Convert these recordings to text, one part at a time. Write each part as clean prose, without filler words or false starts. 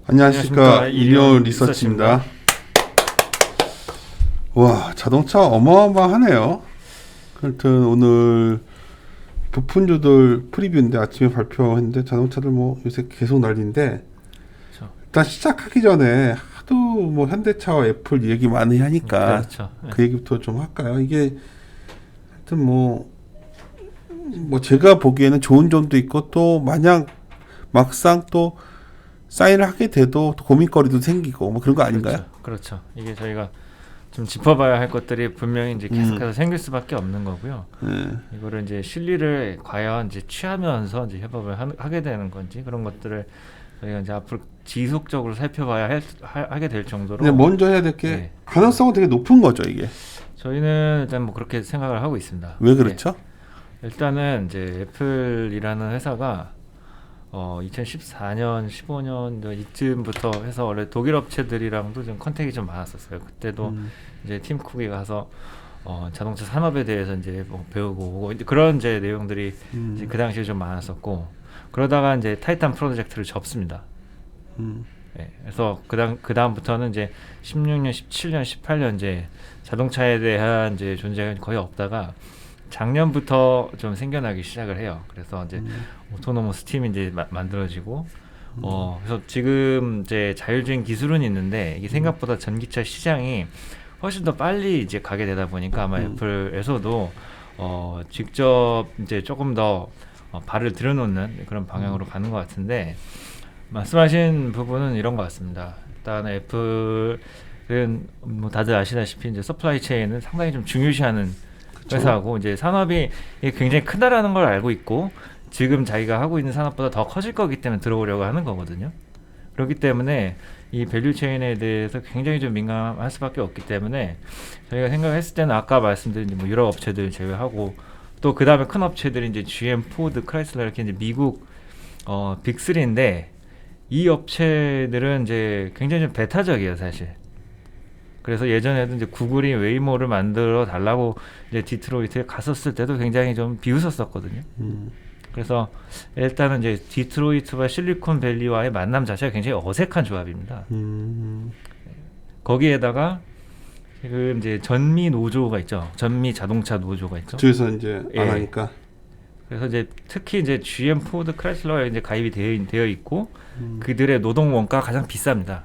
안녕하십니까. 이리온 리서치입니다. 와, 자동차 어마어마하네요. 하여튼 오늘 부품주들 프리뷰인데 아침에 발표했는데 자동차들 뭐 요새 계속 난리인데 그렇죠. 일단 시작하기 전에 하도 뭐 현대차와 애플 얘기 많이 하니까 그렇죠. 그 얘기부터 좀 할까요? 이게 하여튼 뭐 제가 보기에는 좋은 점도 있고 또 마냥 막상 또 사인을 하게 돼도 또 고민거리도 생기고 뭐 그런 거 아닌가요? 그렇죠. 이게 저희가 좀 짚어봐야 할 것들이 분명히 이제 계속해서 생길 수밖에 없는 거고요. 이거를 이제 실리를 과연 이제 취하면서 이제 협업을 하게 되는 건지 그런 것들을 저희가 이제 앞으로 지속적으로 살펴봐야 하게 될 정도로. 근데 먼저 해야 될 게 가능성은 되게 높은 거죠, 이게. 저희는 일단 뭐 그렇게 생각을 하고 있습니다. 왜 그렇죠? 일단은 이제 애플이라는 회사가 2014년, 15년 이쯤부터 해서 원래 독일 업체들이랑도 좀 컨택이 좀 많았었어요. 그때도 이제 팀 쿡이 가서 자동차 산업에 대해서 이제 뭐 배우고 오고 그런 이제 내용들이 이제 그 당시에 좀 많았었고 그러다가 이제 타이탄 프로젝트를 접습니다. 네, 그래서 그 다음부터는 이제 16년, 17년, 18년 이제 자동차에 대한 이제 존재가 거의 없다가 작년부터 좀 생겨나기 시작을 해요. 그래서 이제 오토노머스 팀이 이제 만들어지고, 그래서 지금 이제 자율주행 기술은 있는데 이게 생각보다 전기차 시장이 훨씬 더 빨리 이제 가게 되다 보니까 아마 애플에서도 직접 이제 조금 더 발을 들여놓는 그런 방향으로 가는 것 같은데 말씀하신 부분은 이런 것 같습니다. 일단 애플은 뭐 다들 아시다시피 이제 서플라이 체인을 상당히 좀 중요시하는 회사하고 이제 산업이 굉장히 크다라는 걸 알고 있고 지금 자기가 하고 있는 산업보다 더 커질 거기 때문에 들어오려고 하는 거거든요. 그렇기 때문에 이 밸류 체인에 대해서 굉장히 좀 민감할 수밖에 없기 때문에 저희가 생각했을 때는 아까 말씀드린 뭐 유럽 업체들 제외하고 또 그 다음에 큰 업체들이 이제 GM, 포드, 크라이슬러 이렇게 이제 미국 빅3인데 이 업체들은 이제 굉장히 좀 배타적이에요, 사실. 그래서 예전에도 이제 구글이 웨이모를 만들어 달라고 이제 디트로이트에 갔었을 때도 굉장히 좀 비웃었었거든요. 그래서 일단은 이제 디트로이트와 실리콘밸리와의 만남 자체가 굉장히 어색한 조합입니다. 거기에다가 지금 이제 전미 노조가 있죠. 전미 자동차 노조가 있죠. 그쪽에서 이제 안 하니까. 그래서 이제 특히 이제 GM, 포드, 크라이슬러에 이제 가입이 되어 있고 그들의 노동 원가가 가장 비쌉니다.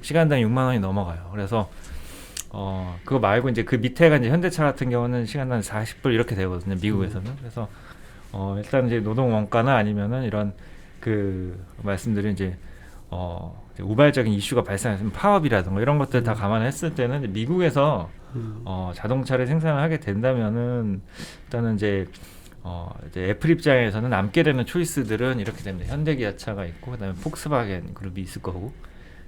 시간당 6만 원이 넘어가요. 그래서 그거 말고 이제 그 밑에가 이제 현대차 같은 경우는 시간당 40불 이렇게 되거든요. 미국에서는. 그래서 일단 이제 노동 원가나 아니면은 이런 그 말씀드린 이제 우발적인 이슈가 발생했으면 파업이라든가 이런 것들 다 감안했을 때는 미국에서 자동차를 생산을 하게 된다면은 일단은 이제 애플 입장에서는 남게 되는 초이스들은 이렇게 됩니다. 현대기아차가 있고 그다음에 폭스바겐 그룹이 있을 거고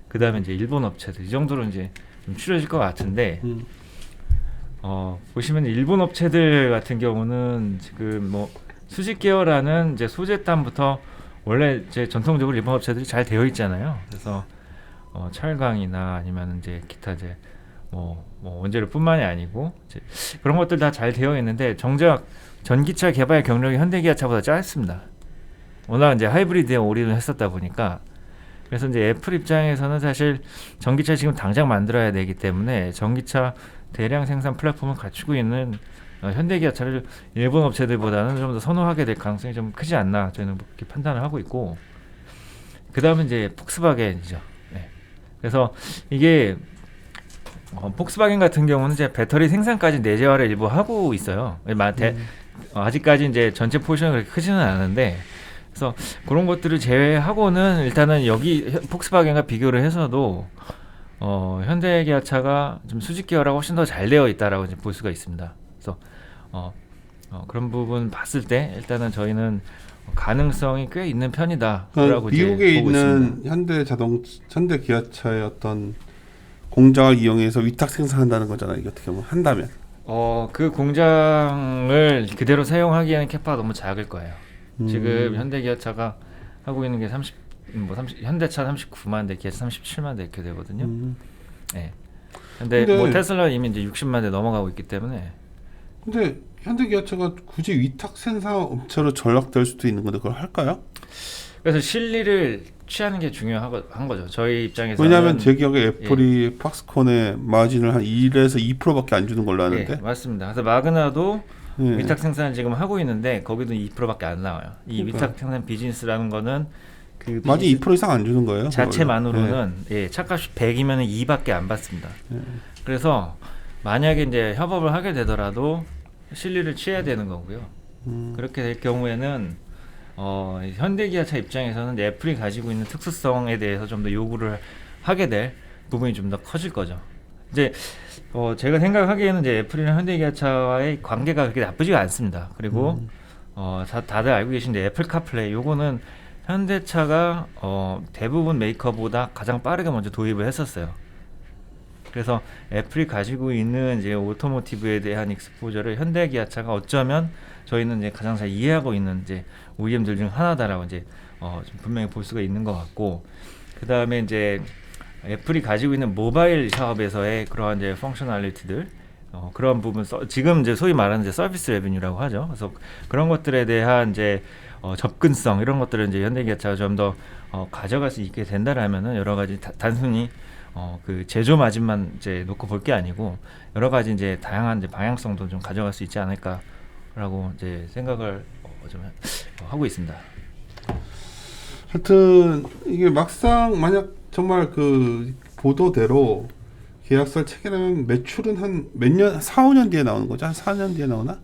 그다음에 이제 일본 업체들 이 정도로 이제 좀 줄여질 것 같은데 보시면 일본 업체들 같은 경우는 지금 뭐 수직 계열화는 이제 소재단부터 원래 이제 전통적으로 일본 업체들이 잘 되어 있잖아요. 그래서 철강이나 아니면 이제 기타 이제 뭐 원재료뿐만이 아니고 이제 그런 것들 다 잘 되어 있는데 정작 전기차 개발 경력이 현대기아차보다 짧습니다. 워낙 이제 하이브리드에 올인을 했었다 보니까 그래서 이제 애플 입장에서는 사실 전기차 지금 당장 만들어야 되기 때문에 전기차 대량 생산 플랫폼을 갖추고 있는 현대기아차를 일본 업체들보다는 좀 더 선호하게 될 가능성이 좀 크지 않나 저희는 그렇게 판단을 하고 있고 그 다음에 이제 폭스바겐이죠. 네. 그래서 이게 폭스바겐 같은 경우는 이제 배터리 생산까지 내재화를 일부 하고 있어요. 아직까지 이제 전체 포션이 그렇게 크지는 않은데 그래서 그런 것들을 제외하고는 일단은 여기 폭스바겐과 비교를 해서도 현대기아차가 좀 수직 계열화가 훨씬 더 잘 되어 있다라고 이제 볼 수가 있습니다. 그래서 그런 부분 봤을 때 일단은 저희는 가능성이 꽤 있는 편이다라고 미국에 이제 보고 있는 있습니다. 현대기아차의 어떤 공장을 이용해서 위탁 생산한다는 거잖아요. 이게 어떻게 보면 한다면. 그 공장을 그대로 사용하기에는 캐파가 너무 작을 거예요. 지금 현대기아차가 하고 있는 게 30 현대차 39만 대, 기아차 37만 대 이렇게 되거든요. 네. 근데 뭐 테슬라 이미 이제 60만 대 넘어가고 있기 때문에. 근데 현대기아차가 굳이 위탁 생산 업체로 전락될 수도 있는 건데 그걸 할까요? 그래서 실리를 취하는 게 중요한 거죠. 저희 입장에서는 왜냐하면 제 기억에 애플이 팍스콘의 마진을 한 1에서 2%밖에 안 주는 걸로 아는데. 예, 맞습니다. 그래서 마그나도 예. 위탁 생산 지금 하고 있는데 거기도 2%밖에 안 나와요. 이 그러니까. 위탁 생산 비즈니스라는 거는 그 마진 비즈니스 2% 이상 안 주는 거예요. 자체만으로는 예, 차값이 100이면 2밖에 안 받습니다. 예. 그래서 만약에 이제 협업을 하게 되더라도 실리를 취해야 되는 거고요. 그렇게 될 경우에는 현대기아차 입장에서는 이제 애플이 가지고 있는 특수성에 대해서 좀 더 요구를 하게 될 부분이 좀 더 커질 거죠. 이제 제가 생각하기에는 이제 애플이랑 현대기아차와의 관계가 그렇게 나쁘지가 않습니다. 그리고 다들 알고 계신데 애플 카플레이 요거는 현대차가 대부분 메이커보다 가장 빠르게 먼저 도입을 했었어요. 그래서 애플이 가지고 있는 이제 오토모티브에 대한 익스포저를 현대기아차가 어쩌면 저희는 이제 가장 잘 이해하고 있는 이제 OEM들 중 하나다라고 이제 좀 분명히 볼 수가 있는 것 같고, 그 다음에 이제 애플이 가지고 있는 모바일 사업에서의 그러한 이제 펑셔널리티들, 그런 부분 지금 이제 소위 말하는 이제 서비스 레베뉴라고 하죠. 그래서 그런 것들에 대한 이제 접근성 이런 것들을 이제 현대기아차가 좀 더 가져갈 수 있게 된다라면은 여러 가지 단순히 그 제조 마진만 이제 놓고 볼 게 아니고 여러 가지 이제 다양한 이제 방향성도 좀 가져갈 수 있지 않을까라고 이제 생각을 좀 하고 있습니다. 하여튼 이게 막상 만약 정말 그 보도대로 계약서를 체결하면 매출은 한 몇 년, 4, 5년 뒤에 나오는 거죠? 한 4년 뒤에 나오나?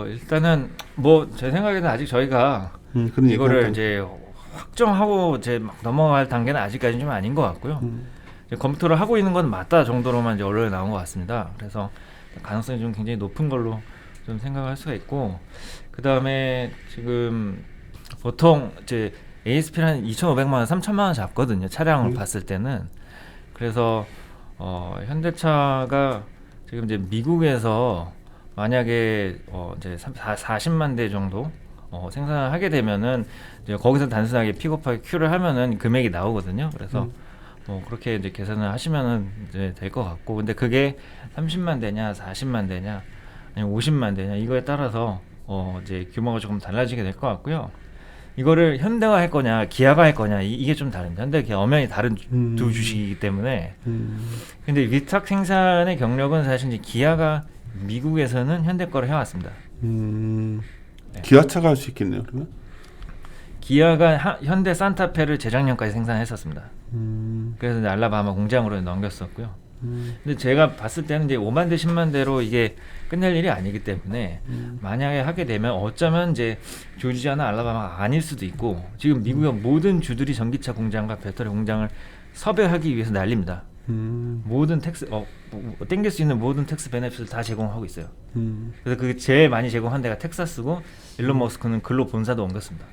일단은 뭐 제 생각에는 아직 저희가 그런 이거를 이제 확정하고 이제 막 넘어갈 단계는 아직까지는 좀 아닌 것 같고요. 이제 검토를 하고 있는 건 맞다 정도로만 이제 언론에 나온 것 같습니다. 그래서 가능성이 좀 굉장히 높은 걸로 좀 생각할 수가 있고, 그 다음에 지금 보통 이제 ASP를 한 2,500만 원, 3,000만 원 잡거든요. 차량을 봤을 때는. 그래서 현대차가 지금 이제 미국에서 만약에 이제 40만 대 정도 생산을 하게 되면은 이제 거기서 단순하게 픽업하게 큐를 하면은 금액이 나오거든요. 그래서 그렇게 이제 계산을 하시면은 이제 될 것 같고, 근데 그게 30만 대냐, 40만 대냐, 아니면 50만 대냐 이거에 따라서 이제 규모가 조금 달라지게 될 것 같고요. 이거를 현대가 할 거냐, 기아가 할 거냐 이게 좀 다릅니다. 현대, 기아 엄연히 다른 두 주식이기 때문에. 근데 위탁 생산의 경력은 사실 이제 기아가 미국에서는 현대 거를 해왔습니다. 네. 기아차가 할 수 있겠네요, 그러면? 기아가 현대 산타페를 재작년까지 생산했었습니다. 그래서 이제 알라바마 공장으로 넘겼었고요. 근데 제가 봤을 때는 이제 5만 대, 10만 대로 이게 끝낼 일이 아니기 때문에 만약에 하게 되면 어쩌면 이제 조지아나 알라바마가 아닐 수도 있고, 지금 미국의 모든 주들이 전기차 공장과 배터리 공장을 섭외하기 위해서 난립니다. 모든 텍스 땡길 수 있는 모든 텍스 베네핏을 다 제공하고 있어요. 그래서 그 제일 많이 제공한 데가 텍사스고, 일론 머스크는 글로 본사도 옮겼습니다.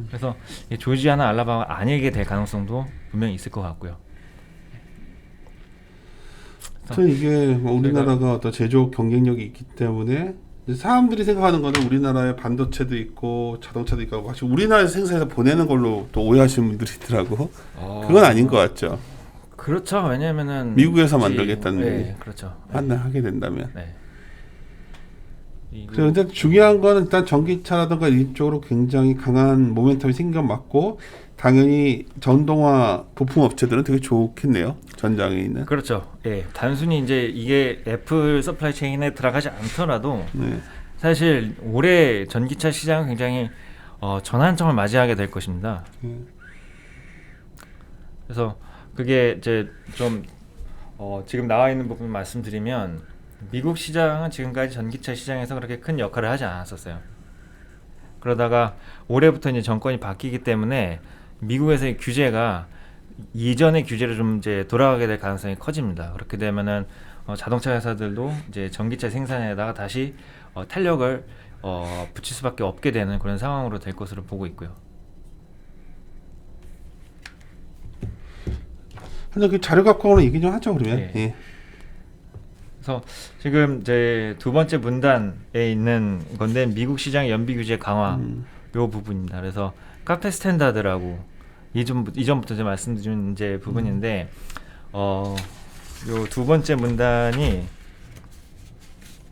그래서 조지아나 알라바마가 아니게 될 가능성도 분명히 있을 것 같고요. 하여튼 이게 뭐 우리나라가 어떤 제조 경쟁력이 있기 때문에 사람들이 생각하는 거는 우리나라에 반도체도 있고 자동차도 있고 마치 우리나라에서 생산해서 보내는 걸로 또 오해하시는 분들이 있더라고. 그건 아닌 것 같죠. 그렇죠. 왜냐면은 미국에서 만들겠다는 얘기. 네, 그렇죠. 하게 된다면. 네. 그런데 중요한 거는 일단 전기차라든가 이쪽으로 굉장히 강한 모멘텀이 생겨 맞고, 당연히 전동화 부품 업체들은 되게 좋겠네요. 전장에 있는. 그렇죠. 예. 단순히 이제 이게 애플 서플라이 체인에 들어가지 않더라도 사실 올해 전기차 시장은 굉장히 전환점을 맞이하게 될 것입니다. 그래서 그게 이제 좀 지금 나와 있는 부분 말씀드리면, 미국 시장은 지금까지 전기차 시장에서 그렇게 큰 역할을 하지 않았었어요. 그러다가 올해부터 이제 정권이 바뀌기 때문에 미국에서의 규제가 이전의 규제로 좀 이제 돌아가게 될 가능성이 커집니다. 그렇게 되면은 자동차 회사들도 이제 전기차 생산에다가 다시 탄력을 붙일 수밖에 없게 되는 그런 상황으로 될 것으로 보고 있고요. 근데 그 자료 갖고 오는 얘기 좀 하죠, 그러면. 예. 예. 그래서 지금 이제 두 번째 문단에 있는 건데, 미국 시장 연비 규제 강화 요 부분입니다. 그래서 카페 스탠다드라고 이전부터 이제 말씀드린 이제 부분인데, 요 두 번째 문단이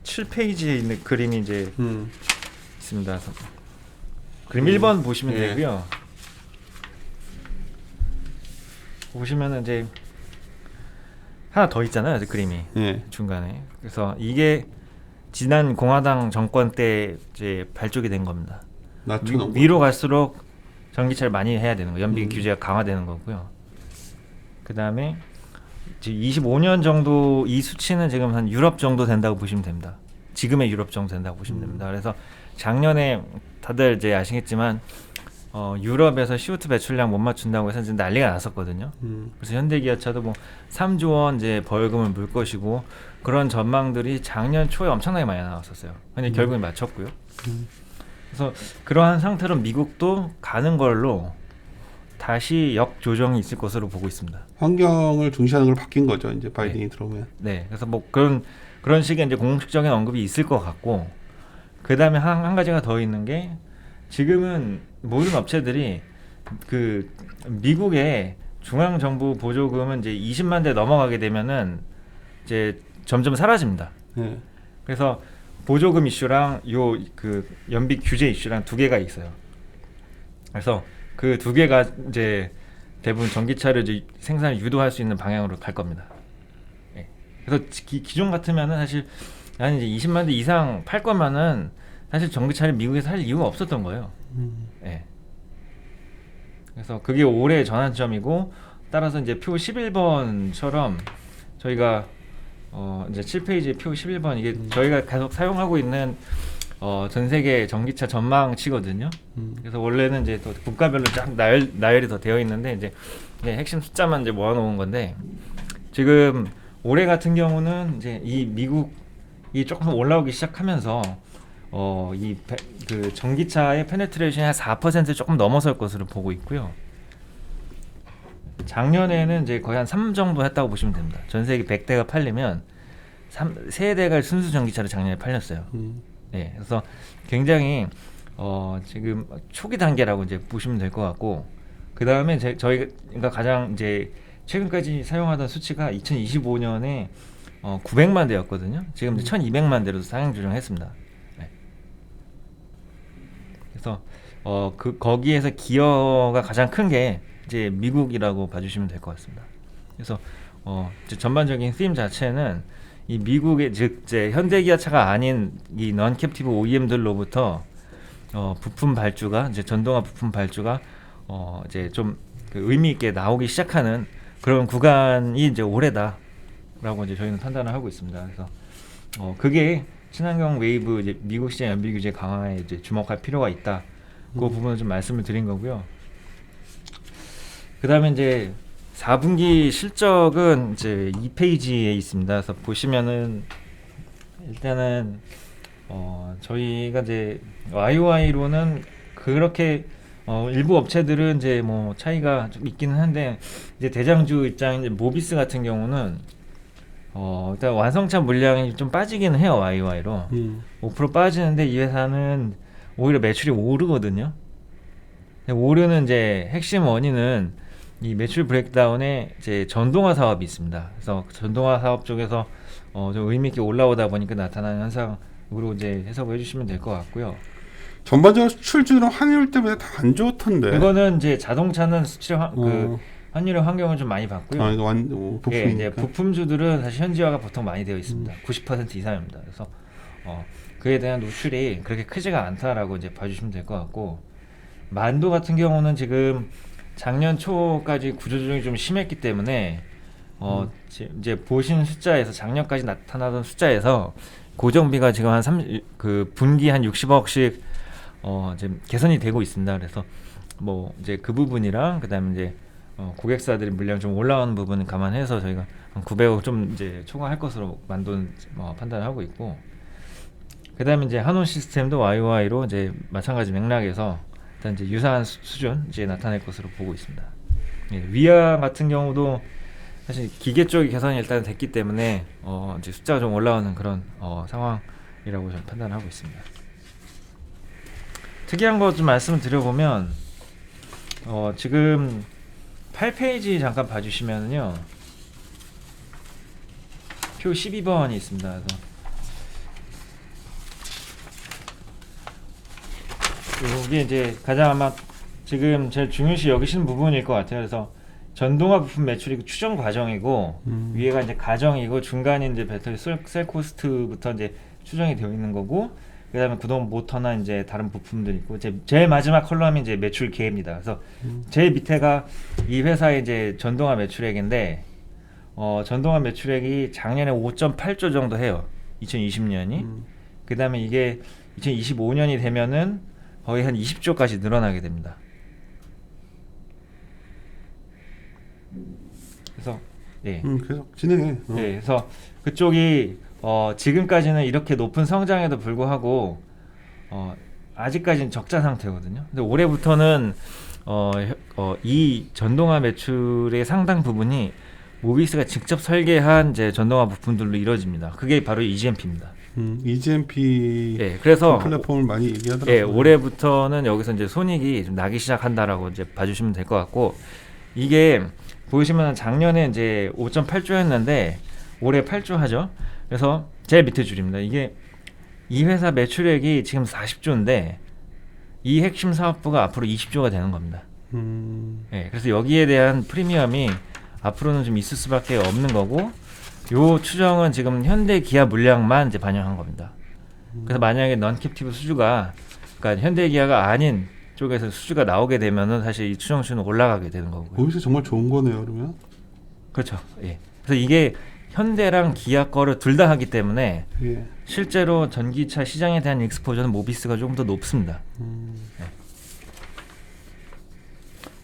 7페이지에 있는 그림이 이제 있습니다. 그림 1번 보시면 예. 되고요. 보시면은 이제 하나 더 있잖아요, 그림이 예. 중간에. 그래서 이게 지난 공화당 정권 때 이제 발족이 된 겁니다. 낮춰놓은 위로 갈수록 전기차를 많이 해야 되는 거, 연비 음. 규제가 강화되는 거고요. 그 다음에 지금 25년 정도 이 수치는 지금 한 유럽 정도 된다고 보시면 됩니다. 지금의 유럽 정도 된다고 보시면 됩니다. 그래서 작년에 다들 이제 아시겠지만 유럽에서 CO2 배출량 못 맞춘다고 해서 지금 난리가 났었거든요. 그래서 현대기아차도 뭐 3조 원 이제 벌금을 물 것이고 그런 전망들이 작년 초에 엄청나게 많이 나왔었어요. 근데 결국엔 맞췄고요. 그래서 그러한 상태로 미국도 가는 걸로 다시 역조정이 있을 것으로 보고 있습니다. 환경을 중시하는 걸 바뀐 거죠. 이제 바이든이 들어오면. 네, 그래서 뭐 그런 식의 이제 공식적인 언급이 있을 것 같고, 그 다음에 한 가지가 더 있는 게 지금은 모든 업체들이 그 미국의 중앙 정부 보조금은 이제 20만 대 넘어가게 되면은 이제 점점 사라집니다. 예. 그래서 보조금 이슈랑 요 그 연비 규제 이슈랑 두 개가 있어요. 그래서 그 두 개가 이제 대부분 전기차를 이제 생산을 유도할 수 있는 방향으로 갈 겁니다. 예. 그래서 기존 같으면은 사실 나는 이제 20만 대 이상 팔 거면은 사실 전기차를 미국에서 살 이유가 없었던 거예요. 예. 그래서 그게 올해 전환점이고, 따라서 이제 표 11번처럼 저희가 이제 7페이지 표 11번 이게 저희가 계속 사용하고 있는 전 세계 전기차 전망치거든요. 그래서 원래는 이제 또 국가별로 쫙 나열이 더 되어 있는데 이제 핵심 숫자만 이제 모아놓은 건데, 지금 올해 같은 경우는 이제 이 미국이 조금 올라오기 시작하면서 그 전기차의 페네트레이션이 한 4% 조금 넘어설 것으로 보고 있고요. 작년에는 이제 거의 한 3 정도 했다고 보시면 됩니다. 전 세계 100대가 팔리면 3대가 순수 전기차로 작년에 팔렸어요. 네, 그래서 굉장히 지금 초기 단계라고 이제 보시면 될 것 같고, 그 다음에 저희가 가장 이제 최근까지 사용하던 수치가 2025년에 900만 대였거든요. 지금 1,200만 대로 상향 조정했습니다. 네. 그래서 거기에서 기여가 가장 큰 게 이제 미국이라고 봐주시면 될 것 같습니다. 그래서 이제 전반적인 theme 자체는 이 미국의 즉 이제 현대기아차가 아닌 이 non-captive OEM들로부터 부품 발주가 이제 전동화 부품 발주가 이제 좀그 의미 있게 나오기 시작하는 그런 구간이 이제 올해다라고 이제 저희는 판단을 하고 있습니다. 그래서 그게 친환경 웨이브 이제 미국 시장 연비 규제 강화에 이제 주목할 필요가 있다. 그 부분을 좀 말씀을 드린 거고요. 그다음에 이제 4분기 실적은 이제 2페이지에 있습니다. 그래서 보시면은 일단은 저희가 이제 YOY로는 그렇게 일부 업체들은 이제 뭐 차이가 좀 있기는 한데, 이제 대장주 입장인 이제 모비스 같은 경우는 일단 완성차 물량이 좀 빠지기는 해요. YOY로 5% 빠지는데 이 회사는 오히려 매출이 오르거든요. 오르는 이제 핵심 원인은 이 매출 브레이크다운에 이제 전동화 사업이 있습니다. 그래서 전동화 사업 쪽에서 좀 의미 있게 올라오다 보니까 나타나는 현상으로 이제 해석을 해주시면 될 것 같고요. 전반적으로 수출주는 환율 때문에 다 안 좋던데. 이거는 이제 자동차는 수출 그 환율의 환경을 좀 많이 봤고요. 이거 부품이니까. 예, 이제 부품주들은 사실 현지화가 보통 많이 되어 있습니다. 90% 이상입니다. 그래서 그에 대한 노출이 그렇게 크지가 않다라고 이제 봐주시면 될 것 같고, 만도 같은 경우는 지금 작년 초까지 구조조정이 좀 심했기 때문에 이제 보신 숫자에서 작년까지 나타나던 숫자에서 고정비가 지금 한 그 분기 한 60억씩 이제 개선이 되고 있습니다. 그래서 뭐 이제 그 부분이랑 그다음에 이제 고객사들이 물량 좀 올라오는 부분을 감안해서 저희가 한 900억 좀 이제 초과할 것으로 만돈 판단을 하고 있고, 그다음에 이제 한온 시스템도 YOY로 이제 마찬가지 맥락에서 일단 이제 유사한 수준 이제 나타낼 것으로 보고 있습니다. 예, 위아 같은 경우도 사실 기계 쪽이 개선이 일단 됐기 때문에 이제 숫자가 좀 올라오는 그런 상황이라고 저는 판단하고 있습니다. 특이한 거 좀 말씀을 드려보면 지금 8페이지 잠깐 봐주시면요, 표 12번이 있습니다. 그래서 이게 이제 가장 아마 지금 제일 중요시 여기시는 부분일 것 같아요. 그래서 전동화 부품 매출이 추정 과정이고 위에가 이제 가정이고 중간에 이제 배터리 셀 코스트부터 이제 추정이 되어 있는 거고 그다음에 그동안 모터나 이제 다른 부품들 있고 제일 마지막 컬럼이 이제 매출 계획입니다. 그래서 제일 밑에가 이 회사의 이제 전동화 매출액인데 전동화 매출액이 작년에 5.8조 정도 해요. 2020년이. 그다음에 이게 2025년이 되면은 거의 한 20조까지 늘어나게 됩니다. 그래서 계속 진행해. 네, 그래서 그쪽이 지금까지는 이렇게 높은 성장에도 불구하고 아직까지는 적자 상태거든요. 근데 올해부터는 이 전동화 매출의 상당 부분이 모비스가 직접 설계한 이제 전동화 부품들로 이루어집니다. 그게 바로 EGMP입니다. EGMP 네, 그래서 플랫폼을 많이 얘기하더라고요. 네, 올해부터는 여기서 이제 손익이 좀 나기 시작한다라고 이제 봐주시면 될 것 같고 이게 보시면 작년에 이제 5.8조였는데 올해 8조 하죠. 그래서 제일 밑에 줄입니다. 이게 이 회사 매출액이 지금 40조인데 이 핵심 사업부가 앞으로 20조가 되는 겁니다. 네, 그래서 여기에 대한 프리미엄이 앞으로는 좀 있을 수밖에 없는 거고 요 추정은 지금 현대 기아 물량만 이제 반영한 겁니다. 그래서 만약에 넌캡티브 수주가 그러니까 현대 기아가 아닌 쪽에서 수주가 나오게 되면은 사실 이 추정수는 올라가게 되는 거고요. 거기서 정말 좋은 거네요, 그러면. 그렇죠. 예. 그래서 이게 현대랑 기아 거를 둘 다 하기 때문에 예. 실제로 전기차 시장에 대한 익스포저는 모비스가 조금 더 높습니다. 네.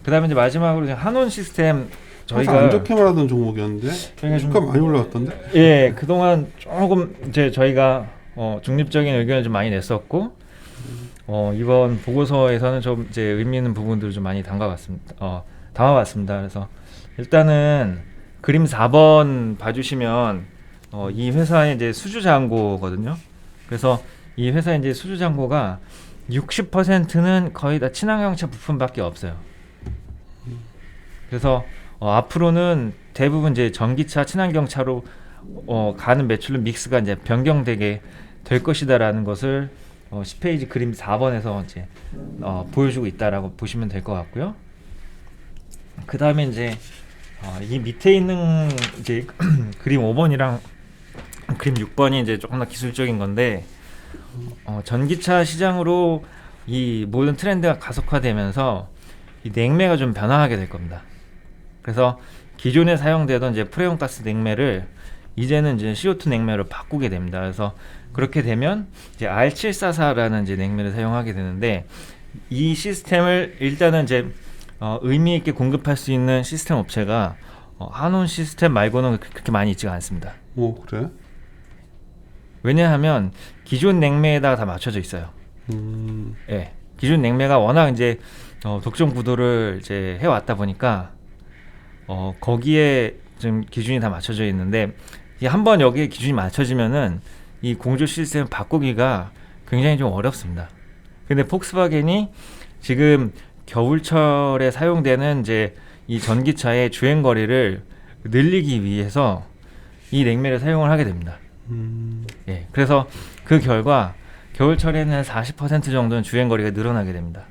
그다음에 이제 마지막으로 한온 시스템 저희가 안 좋게 말하던 종목이었는데 주가 많이 올라갔던데. 예, 그동안 조금 이제 저희가 중립적인 의견을 좀 많이 냈었고 이번 보고서에서는 좀 이제 의미 있는 부분들을 좀 많이 담아봤습니다. 그래서 일단은 그림 4번 봐주시면 이 회사의 이제 수주 잔고거든요. 그래서 이 회사의 이제 수주 잔고가 60%는 거의 다 친환경차 부품밖에 없어요. 그래서 앞으로는 대부분 이제 전기차, 친환경차로 가는 매출은 믹스가 이제 변경되게 될 것이다라는 것을 10페이지 그림 4번에서 이제 보여주고 있다라고 보시면 될 것 같고요. 그 다음에 이제 이 밑에 있는 이제 그림 5번이랑 그림 6번이 이제 조금 더 기술적인 건데 전기차 시장으로 이 모든 트렌드가 가속화되면서 이 냉매가 좀 변화하게 될 겁니다. 그래서 기존에 사용되던 이제 프레온 가스 냉매를 이제는 이제 CO2 냉매로 바꾸게 됩니다. 그래서 그렇게 되면 이제 R744라는 이제 냉매를 사용하게 되는데 이 시스템을 일단은 이제 의미 있게 공급할 수 있는 시스템 업체가 한온 시스템 말고는 그렇게 많이 있지가 않습니다. 오, 그래? 왜냐하면 기존 냉매에다가 다 맞춰져 있어요. 예, 기존 냉매가 워낙 이제 독점 구도를 이제 해왔다 보니까 거기에 좀 기준이 다 맞춰져 있는데 한번 여기에 기준이 맞춰지면은 이 공조 시스템 바꾸기가 굉장히 좀 어렵습니다. 근데 폭스바겐이 지금 겨울철에 사용되는 이제 이 전기차의 주행 거리를 늘리기 위해서 이 냉매를 사용을 하게 됩니다. 예, 그래서 그 결과 겨울철에는 40% 정도는 주행 거리가 늘어나게 됩니다.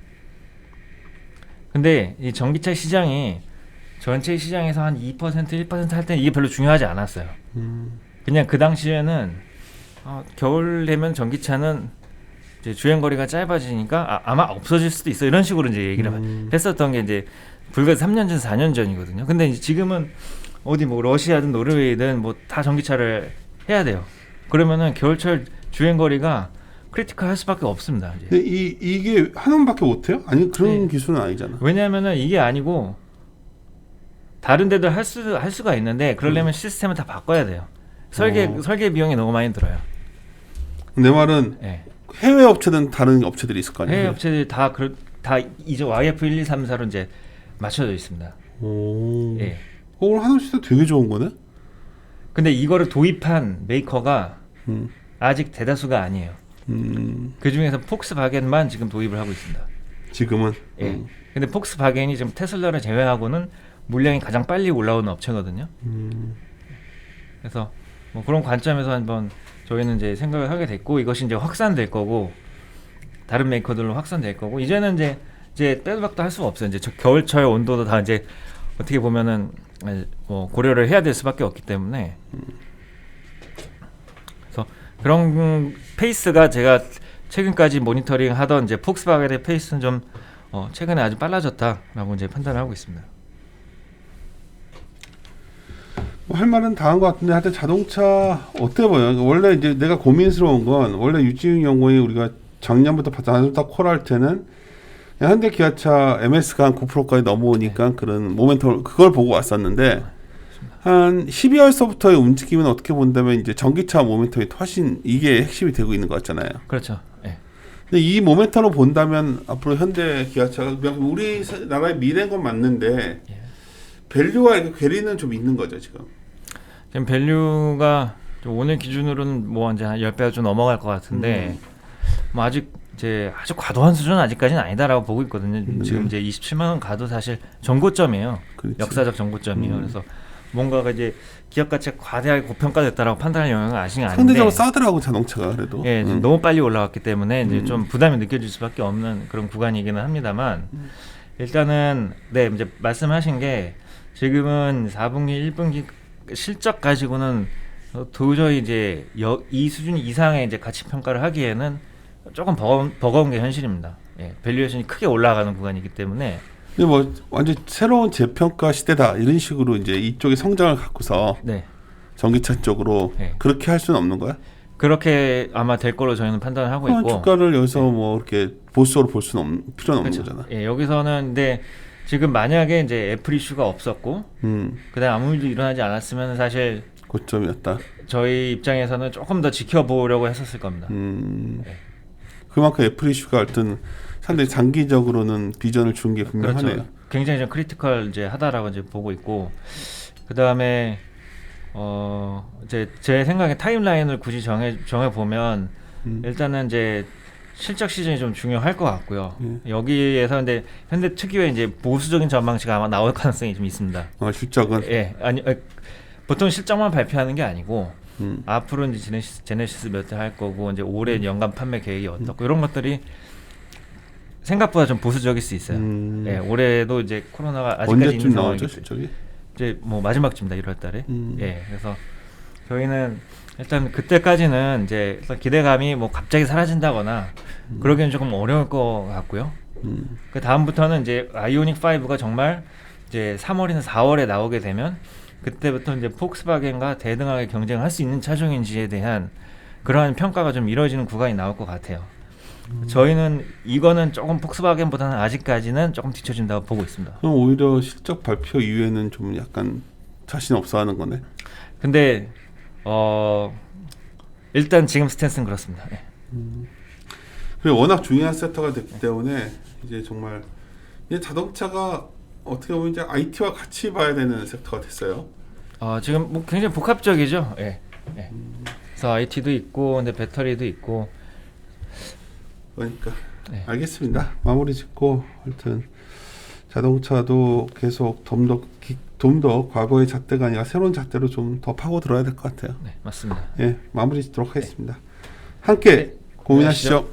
근데 이 전기차 시장이 전체 시장에서 한 2%, 1% 할 때는 이게 별로 중요하지 않았어요. 그냥 그 당시에는 겨울 되면 전기차는 이제 주행 거리가 짧아지니까 아마 없어질 수도 있어 이런 식으로 이제 얘기를 했었던 게 이제 불과 3년 전, 4년 전이거든요. 근데 이제 지금은 어디 뭐 러시아든 노르웨이든 뭐 다 전기차를 해야 돼요. 그러면은 겨울철 주행 거리가 크리티컬 할 수밖에 없습니다. 이제. 근데 이게 한원밖에 못해요? 아니 그런 네. 기술은 아니잖아. 왜냐하면은 이게 아니고 다른 데도 할 수가 있는데 그러려면 시스템을 다 바꿔야 돼요. 설계 비용이 너무 많이 들어요. 내 말은 네. 해외 업체든 다른 업체들이 있을 거 아니에요? 해외 업체들이 다 이제 YF 1, 2, 3, 4로 이제 맞춰져 있습니다. 오. 예. 오늘 한원 시스템 되게 좋은 거네. 근데 이거를 도입한 메이커가 아직 대다수가 아니에요. 그 중에서 폭스바겐만 지금 도입을 하고 있습니다. 지금은. 예. 근데 폭스바겐이 지금 테슬라를 제외하고는 물량이 가장 빨리 올라오는 업체거든요. 그래서 뭐 그런 관점에서 한번 저희는 이제 생각을 하게 됐고 이것이 이제 확산될 거고 다른 메이커들로 확산될 거고 이제는 이제 빼도 박도 할 수가 없어요. 이제 겨울철 온도도 다 이제 어떻게 보면은 뭐 고려를 해야 될 수밖에 없기 때문에 그래서 그런 페이스가 제가 최근까지 모니터링 하던 이제 폭스바겐의 페이스는 좀 최근에 아주 빨라졌다라고 이제 판단을 하고 있습니다. 뭐할 말은 다 한 것 같은데 하여튼 자동차 어때 보여? 원래 이제 내가 고민스러운 건 원래 유지웅 연구원이 우리가 작년부터 자동차 콜할 때는 현대 기아차 MS가 한 9%까지 넘어오니까 그런 모멘텀 그걸 보고 왔었는데 한 12월서부터의 움직임은 어떻게 본다면 이제 전기차 모멘텀이 훨씬 이게 핵심이 되고 있는 것 같잖아요. 그렇죠. 예. 근데 이 모멘텀으로 본다면 앞으로 현대 기아차가 우리나라의 미래인 건 맞는데 밸류와 이렇게 괴리는 좀 있는 거죠 지금. 지금 밸류가 좀 오늘 기준으로는 뭐 이제 한 10배가 좀 넘어갈 것 같은데 뭐 아직 이제 아주 과도한 수준은 아직까지는 아니다라고 보고 있거든요. 지금 이제 27만 원 가도 사실 정고점이에요. 그렇지. 역사적 정고점이에요. 그래서 뭔가가 이제 기업 가치가 과대하게 고평가됐다라고 판단할 영역은 아직 아닌데 상대적으로 싸더라고 자동차가 그래도. 예, 지금 너무 빨리 올라갔기 때문에 이제 좀 부담이 느껴질 수밖에 없는 그런 구간이기는 합니다만 일단은 네 이제 말씀하신 게 지금은 4분기, 1분기 실적 가지고는 도저히 이제 이 수준 이상의 이제 가치 평가를 하기에는 조금 버거운 게 현실입니다. 예, 밸류에이션이 크게 올라가는 구간이기 때문에. 근데 뭐 완전 새로운 재평가 시대다 이런 식으로 이제 이쪽에 성장을 갖고서 네. 전기차 쪽으로 네. 그렇게 할 수는 없는 거야? 그렇게 아마 될 걸로 저희는 판단을 하고 있고. 주가를 여기서 뭐 이렇게 보수적으로 볼 수는 필요는 없는 그렇죠. 거잖아. 예, 여기서는 근데 지금 만약에 이제 애플 이슈가 없었고 그다음 아무 일도 일어나지 않았으면 사실 고점이었다. 저희 입장에서는 조금 더 지켜보려고 했었을 겁니다. 네. 그만큼 애플 이슈가 하여튼 상당히 장기적으로는 비전을 준 게 분명하네요. 그렇죠. 굉장히 좀 크리티컬 이제 하다라고 이제 보고 있고 그다음에 이제 제 생각에 타임라인을 굳이 정해 보면 일단은 이제 실적 시즌이 좀 중요할 것 같고요. 여기에서 근데 현대 특유의 이제 보수적인 전망치가 아마 나올 가능성이 좀 있습니다. 실적은 예, 보통 실적만 발표하는 게 아니고 앞으로 이제 제네시스 몇 대 할 거고 이제 올해 연간 판매 계획이 어떻고 이런 것들이 생각보다 좀 보수적일 수 있어요. 예, 올해도 이제 코로나가 아직까지 언제쯤 있는 나오죠 상황이기 실적이? 이제 뭐 마지막쯤이다 1월달에. 예, 그래서 저희는 일단 그때까지는 이제 일단 기대감이 뭐 갑자기 사라진다거나 그러기는 조금 어려울 것 같고요. 그 다음부터는 이제 아이오닉 5가 정말 이제 3월이나 4월에 나오게 되면 그때부터 이제 폭스바겐과 대등하게 경쟁할 수 있는 차종인지에 대한 그러한 평가가 좀 이루어지는 구간이 나올 것 같아요. 저희는 이거는 조금 폭스바겐보다는 아직까지는 조금 뒤처진다고 보고 있습니다. 그럼 오히려 실적 발표 이후에는 좀 약간 자신 없어하는 거네. 근데 일단 지금 스탠스는 그렇습니다. 네. 그리고 워낙 중요한 섹터가 됐기 때문에 이제 정말 이제 자동차가 어떻게 보면 이제 IT와 같이 봐야 되는 섹터가 됐어요. 지금 뭐 굉장히 복합적이죠. 예. 예. 그래서 IT도 있고, 근데 배터리도 있고. 그러니까 네. 알겠습니다. 마무리 짓고 하여튼 자동차도 계속 좀 더 과거의 잣대가 아니라 새로운 잣대로 좀 더 파고 들어야 될 것 같아요. 네, 맞습니다. 예, 마무리 짓도록 하겠습니다. 함께 네. 고민하시죠.